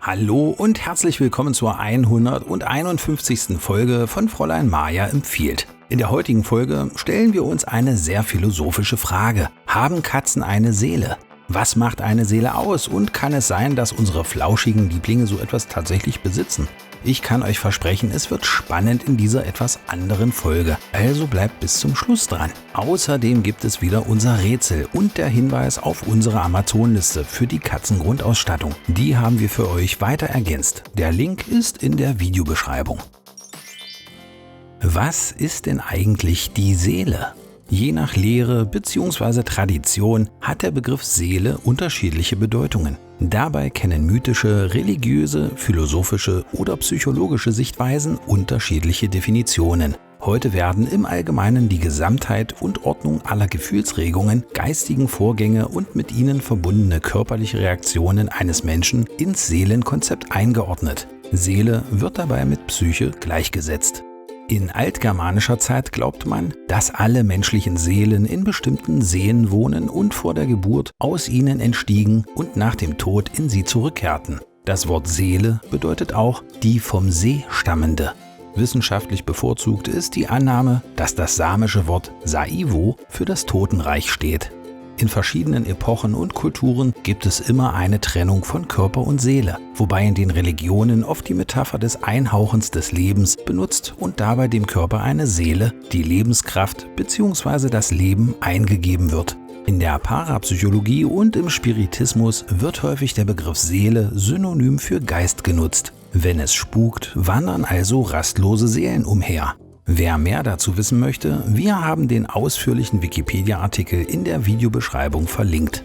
Hallo und herzlich willkommen zur 151. Folge von Fräulein Maja empfiehlt. In der heutigen Folge stellen wir uns eine sehr philosophische Frage. Haben Katzen eine Seele? Was macht eine Seele aus und kann es sein, dass unsere flauschigen Lieblinge so etwas tatsächlich besitzen? Ich kann euch versprechen, es wird spannend in dieser etwas anderen Folge, also bleibt bis zum Schluss dran. Außerdem gibt es wieder unser Rätsel und der Hinweis auf unsere Amazon-Liste für die Katzengrundausstattung. Die haben wir für euch weiter ergänzt. Der Link ist in der Videobeschreibung. Was ist denn eigentlich die Seele? Je nach Lehre bzw. Tradition hat der Begriff Seele unterschiedliche Bedeutungen. Dabei kennen mythische, religiöse, philosophische oder psychologische Sichtweisen unterschiedliche Definitionen. Heute werden im Allgemeinen die Gesamtheit und Ordnung aller Gefühlsregungen, geistigen Vorgänge und mit ihnen verbundene körperliche Reaktionen eines Menschen ins Seelenkonzept eingeordnet. Seele wird dabei mit Psyche gleichgesetzt. In altgermanischer Zeit glaubt man, dass alle menschlichen Seelen in bestimmten Seen wohnen und vor der Geburt aus ihnen entstiegen und nach dem Tod in sie zurückkehrten. Das Wort Seele bedeutet auch die vom See stammende. Wissenschaftlich bevorzugt ist die Annahme, dass das samische Wort Saivo für das Totenreich steht. In verschiedenen Epochen und Kulturen gibt es immer eine Trennung von Körper und Seele, wobei in den Religionen oft die Metapher des Einhauchens des Lebens benutzt und dabei dem Körper eine Seele, die Lebenskraft bzw. das Leben eingegeben wird. In der Parapsychologie und im Spiritismus wird häufig der Begriff Seele synonym für Geist genutzt. Wenn es spukt, wandern also rastlose Seelen umher. Wer mehr dazu wissen möchte, wir haben den ausführlichen Wikipedia-Artikel in der Videobeschreibung verlinkt.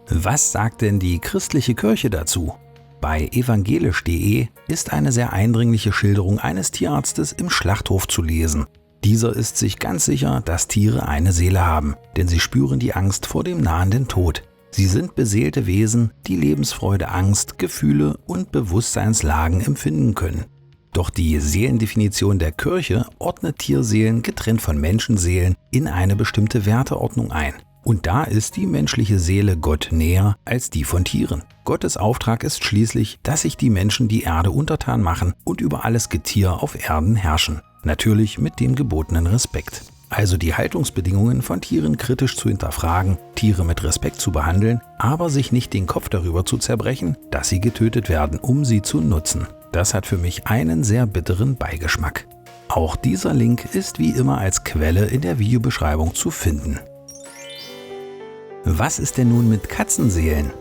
Was sagt denn die christliche Kirche dazu? Bei evangelisch.de ist eine sehr eindringliche Schilderung eines Tierarztes im Schlachthof zu lesen. Dieser ist sich ganz sicher, dass Tiere eine Seele haben, denn sie spüren die Angst vor dem nahenden Tod. Sie sind beseelte Wesen, die Lebensfreude, Angst, Gefühle und Bewusstseinslagen empfinden können. Doch die Seelendefinition der Kirche ordnet Tierseelen getrennt von Menschenseelen in eine bestimmte Werteordnung ein. Und da ist die menschliche Seele Gott näher als die von Tieren. Gottes Auftrag ist schließlich, dass sich die Menschen die Erde untertan machen und über alles Getier auf Erden herrschen. Natürlich mit dem gebotenen Respekt. Also die Haltungsbedingungen von Tieren kritisch zu hinterfragen, Tiere mit Respekt zu behandeln, aber sich nicht den Kopf darüber zu zerbrechen, dass sie getötet werden, um sie zu nutzen. Das hat für mich einen sehr bitteren Beigeschmack. Auch dieser Link ist wie immer als Quelle in der Videobeschreibung zu finden. Was ist denn nun mit Katzenseelen?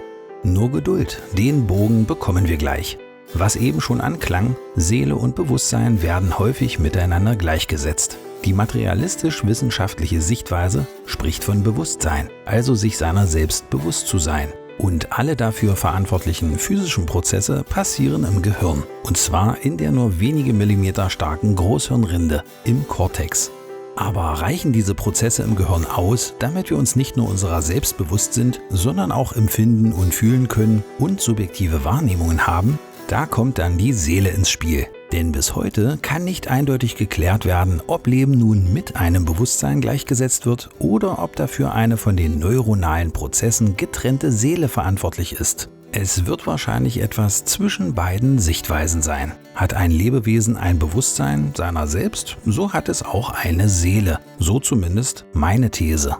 Nur Geduld, den Bogen bekommen wir gleich. Was eben schon anklang, Seele und Bewusstsein werden häufig miteinander gleichgesetzt. Die materialistisch-wissenschaftliche Sichtweise spricht von Bewusstsein, also sich seiner selbst bewusst zu sein. Und alle dafür verantwortlichen physischen Prozesse passieren im Gehirn. Und zwar in der nur wenige Millimeter starken Großhirnrinde, im Kortex. Aber reichen diese Prozesse im Gehirn aus, damit wir uns nicht nur unserer selbst bewusst sind, sondern auch empfinden und fühlen können und subjektive Wahrnehmungen haben? Da kommt dann die Seele ins Spiel. Denn bis heute kann nicht eindeutig geklärt werden, ob Leben nun mit einem Bewusstsein gleichgesetzt wird oder ob dafür eine von den neuronalen Prozessen getrennte Seele verantwortlich ist. Es wird wahrscheinlich etwas zwischen beiden Sichtweisen sein. Hat ein Lebewesen ein Bewusstsein seiner selbst, so hat es auch eine Seele. So zumindest meine These.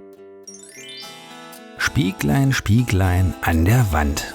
Spieglein, Spieglein an der Wand.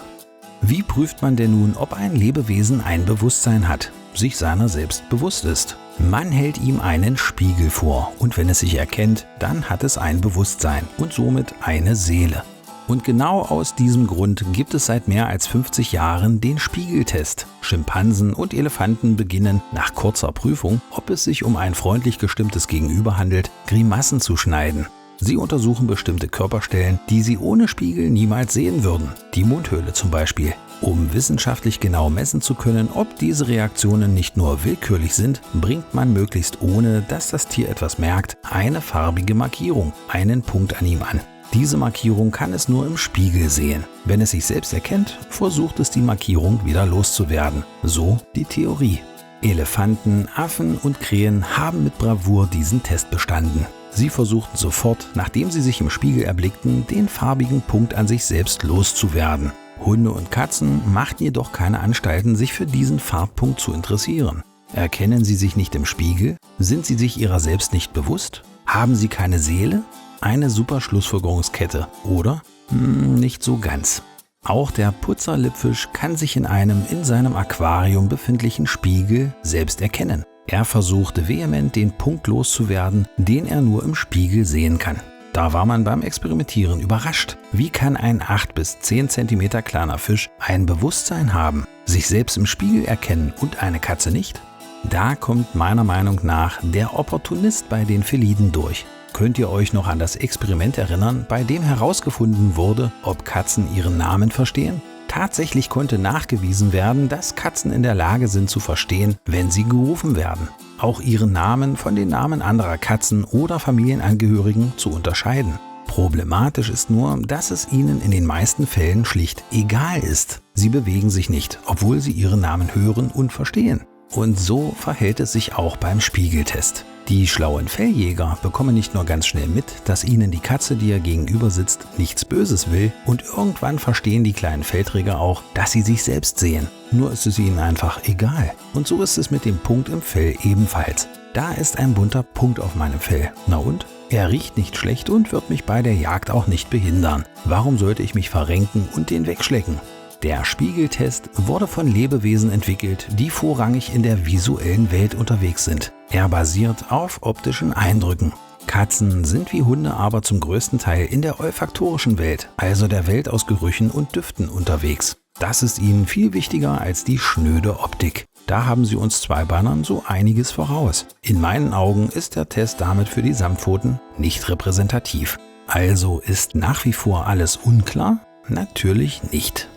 Wie prüft man denn nun, ob ein Lebewesen ein Bewusstsein hat, sich seiner selbst bewusst ist? Man hält ihm einen Spiegel vor und wenn es sich erkennt, dann hat es ein Bewusstsein und somit eine Seele. Und genau aus diesem Grund gibt es seit mehr als 50 Jahren den Spiegeltest. Schimpansen und Elefanten beginnen nach kurzer Prüfung, ob es sich um ein freundlich gestimmtes Gegenüber handelt, Grimassen zu schneiden. Sie untersuchen bestimmte Körperstellen, die sie ohne Spiegel niemals sehen würden, die Mundhöhle zum Beispiel. Um wissenschaftlich genau messen zu können, ob diese Reaktionen nicht nur willkürlich sind, bringt man möglichst ohne, dass das Tier etwas merkt, eine farbige Markierung, einen Punkt an ihm an. Diese Markierung kann es nur im Spiegel sehen. Wenn es sich selbst erkennt, versucht es die Markierung wieder loszuwerden. So die Theorie. Elefanten, Affen und Krähen haben mit Bravour diesen Test bestanden. Sie versuchten sofort, nachdem sie sich im Spiegel erblickten, den farbigen Punkt an sich selbst loszuwerden. Hunde und Katzen machten jedoch keine Anstalten, sich für diesen Farbpunkt zu interessieren. Erkennen sie sich nicht im Spiegel? Sind sie sich ihrer selbst nicht bewusst? Haben sie keine Seele? Eine super Schlussfolgerungskette, oder? Nicht so ganz. Auch der Putzerlippfisch kann sich in einem in seinem Aquarium befindlichen Spiegel selbst erkennen. Er versuchte vehement, den Punkt loszuwerden, den er nur im Spiegel sehen kann. Da war man beim Experimentieren überrascht. Wie kann ein 8 bis 10 cm kleiner Fisch ein Bewusstsein haben, sich selbst im Spiegel erkennen und eine Katze nicht? Da kommt meiner Meinung nach der Opportunist bei den Feliden durch. Könnt ihr euch noch an das Experiment erinnern, bei dem herausgefunden wurde, ob Katzen ihren Namen verstehen? Tatsächlich konnte nachgewiesen werden, dass Katzen in der Lage sind zu verstehen, wenn sie gerufen werden. Auch ihren Namen von den Namen anderer Katzen oder Familienangehörigen zu unterscheiden. Problematisch ist nur, dass es ihnen in den meisten Fällen schlicht egal ist. Sie bewegen sich nicht, obwohl sie ihren Namen hören und verstehen. Und so verhält es sich auch beim Spiegeltest. Die schlauen Felljäger bekommen nicht nur ganz schnell mit, dass ihnen die Katze, die ihr gegenüber sitzt, nichts Böses will, und irgendwann verstehen die kleinen Fellträger auch, dass sie sich selbst sehen. Nur ist es ihnen einfach egal. Und so ist es mit dem Punkt im Fell ebenfalls. Da ist ein bunter Punkt auf meinem Fell. Na und? Er riecht nicht schlecht und wird mich bei der Jagd auch nicht behindern. Warum sollte ich mich verrenken und den wegschlecken? Der Spiegeltest wurde von Lebewesen entwickelt, die vorrangig in der visuellen Welt unterwegs sind. Er basiert auf optischen Eindrücken. Katzen sind wie Hunde aber zum größten Teil in der olfaktorischen Welt, also der Welt aus Gerüchen und Düften unterwegs. Das ist ihnen viel wichtiger als die schnöde Optik. Da haben sie uns Zweibeinern so einiges voraus. In meinen Augen ist der Test damit für die Samtpfoten nicht repräsentativ. Also ist nach wie vor alles unklar? Natürlich nicht.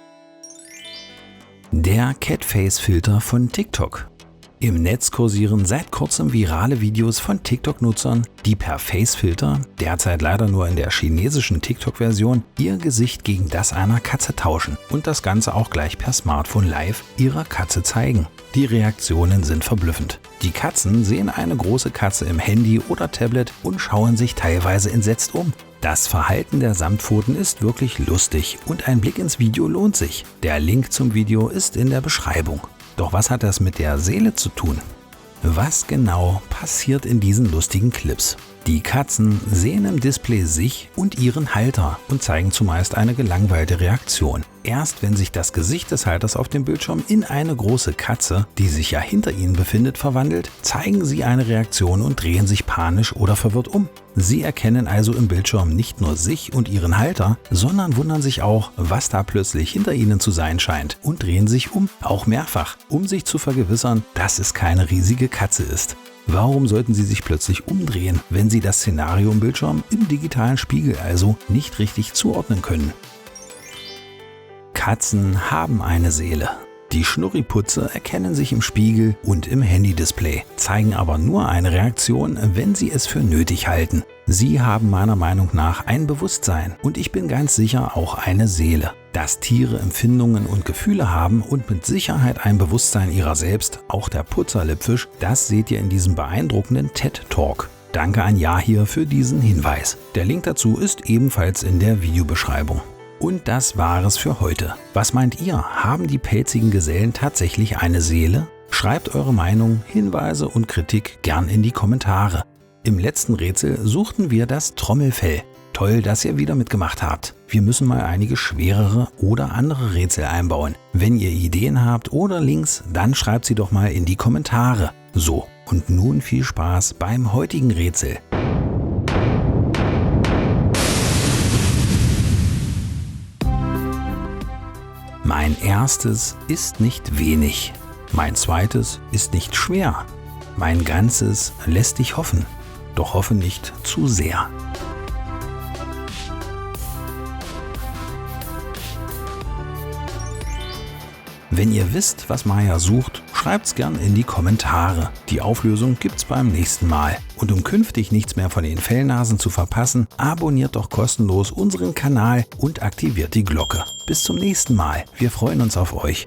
Der Catface-Filter von TikTok. Im Netz kursieren seit kurzem virale Videos von TikTok-Nutzern, die per Face-Filter, derzeit leider nur in der chinesischen TikTok-Version, ihr Gesicht gegen das einer Katze tauschen und das Ganze auch gleich per Smartphone live ihrer Katze zeigen. Die Reaktionen sind verblüffend. Die Katzen sehen eine große Katze im Handy oder Tablet und schauen sich teilweise entsetzt um. Das Verhalten der Samtpfoten ist wirklich lustig und ein Blick ins Video lohnt sich. Der Link zum Video ist in der Beschreibung. Doch was hat das mit der Seele zu tun? Was genau passiert in diesen lustigen Clips? Die Katzen sehen im Display sich und ihren Halter und zeigen zumeist eine gelangweilte Reaktion. Erst wenn sich das Gesicht des Halters auf dem Bildschirm in eine große Katze, die sich ja hinter ihnen befindet, verwandelt, zeigen sie eine Reaktion und drehen sich panisch oder verwirrt um. Sie erkennen also im Bildschirm nicht nur sich und ihren Halter, sondern wundern sich auch, was da plötzlich hinter ihnen zu sein scheint und drehen sich um, auch mehrfach, um sich zu vergewissern, dass es keine riesige Katze ist. Warum sollten Sie sich plötzlich umdrehen, wenn Sie das Szenario im Bildschirm im digitalen Spiegel also nicht richtig zuordnen können? Katzen haben eine Seele. Die Schnurriputze erkennen sich im Spiegel und im Handy-Display, zeigen aber nur eine Reaktion, wenn sie es für nötig halten. Sie haben meiner Meinung nach ein Bewusstsein und ich bin ganz sicher auch eine Seele. Dass Tiere Empfindungen und Gefühle haben und mit Sicherheit ein Bewusstsein ihrer selbst, auch der Putzerlippfisch, das seht ihr in diesem beeindruckenden TED-Talk. Danke an Yahir für diesen Hinweis. Der Link dazu ist ebenfalls in der Videobeschreibung. Und das war es für heute. Was meint ihr? Haben die pelzigen Gesellen tatsächlich eine Seele? Schreibt eure Meinung, Hinweise und Kritik gern in die Kommentare. Im letzten Rätsel suchten wir das Trommelfell. Toll, dass ihr wieder mitgemacht habt. Wir müssen mal einige schwerere oder andere Rätsel einbauen. Wenn ihr Ideen habt oder Links, dann schreibt sie doch mal in die Kommentare. So, und nun viel Spaß beim heutigen Rätsel. Mein erstes ist nicht wenig. Mein zweites ist nicht schwer. Mein Ganzes lässt dich hoffen. Doch hoffe nicht zu sehr. Wenn ihr wisst, was Maya sucht, schreibt's gern in die Kommentare. Die Auflösung gibt's beim nächsten Mal. Und um künftig nichts mehr von den Fellnasen zu verpassen, abonniert doch kostenlos unseren Kanal und aktiviert die Glocke. Bis zum nächsten Mal. Wir freuen uns auf euch.